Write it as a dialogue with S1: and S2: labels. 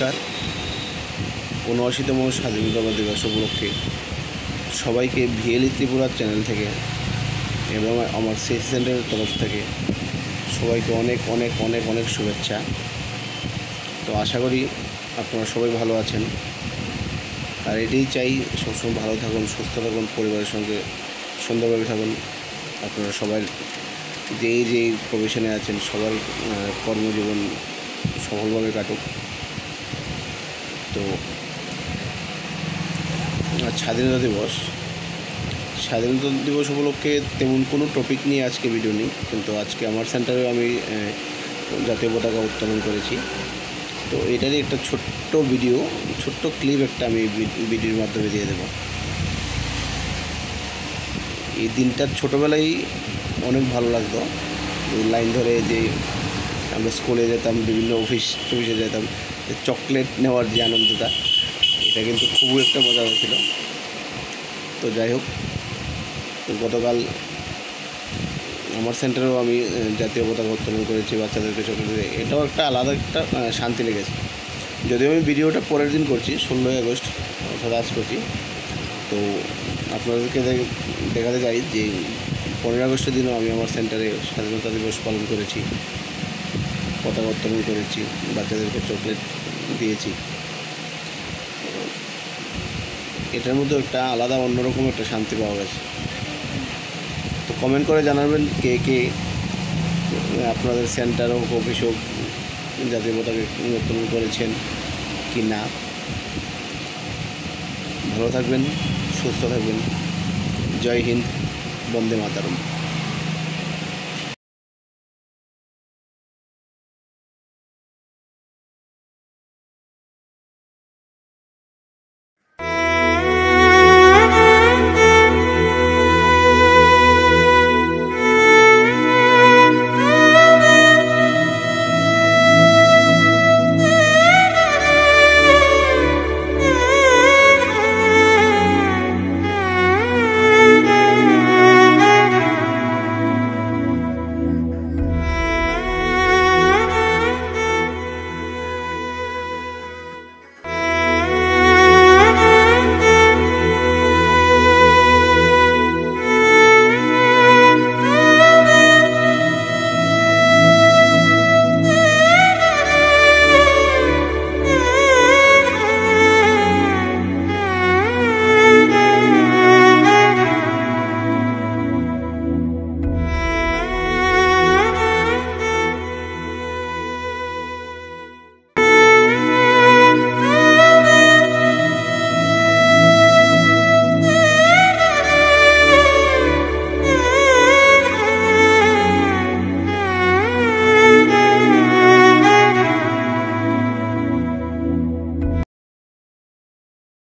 S1: নমস্কার। ৭৯তম স্বাধীনতা দিবস উপলক্ষে সবাইকে ভিএলই ত্রিপুরা চ্যানেল থেকে এবং আমার সিএসি সেন্টারের তরফ থেকে সবাইকে অনেক অনেক অনেক অনেক শুভেচ্ছা। তো আশা করি আপনারা সবাই ভালো আছেন, আর এটাই চাই, সবসময় ভালো থাকুন, সুস্থ থাকুন, পরিবারের সঙ্গে সুন্দরভাবে থাকুন। আপনারা সবাই যে প্রফেশনে আছেন সবার কর্মজীবন সফলভাবে কাটুক। তো স্বাধীনতা দিবস উপলক্ষে তেমন কোনো টপিক নিয়ে আজকে ভিডিও নেই, কিন্তু আজকে আমার সেন্টারেও আমি জাতীয় পতাকা উত্তোলন করেছি। তো এটারই একটা ছোট্ট ক্লিপ একটা আমি ভিডিওর মাধ্যমে দিয়ে দেব। এই দিনটা ছোটোবেলায় অনেক ভালো লাগতো। লাইন ধরে যে আমরা স্কুলে যেতাম, বিভিন্ন অফিসে যেতাম, চকলেট নেওয়ার যে আনন্দটা, এটা কিন্তু খুবই একটা মজা হয়েছিল। তো যাই হোক, গতকাল আমার সেন্টারেও আমি জাতীয় পতাকা উত্তোলন করেছি, বাচ্চাদেরকে চকলেট দিয়ে। এটাও একটা আলাদা একটা শান্তি লেগেছে। যদিও আমি ভিডিওটা পরের দিন করছি, ১৬ই আগস্ট অর্থাৎ আজ করছি। তো আপনাদেরকে দেখাতে চাই যে ১৫ই আগস্টের দিনও আমি আমার সেন্টারে স্বাধীনতা দিবস পালন করেছি, পতাকা উত্তোলন করেছি, বাচ্চাদেরকে চকলেট দিয়েছি। এটার মধ্যে একটা আলাদা অন্যরকম একটা শান্তি পাওয়া গেছে। তো কমেন্ট করে জানাবেন কে আপনাদের সেন্টার হোক, অফিস হোক, জাতীয় পতাকা উত্তোলন করেছেন কি না। ভালো থাকবেন, সুস্থ থাকবেন। জয় হিন্দ, বন্দে মাতরম।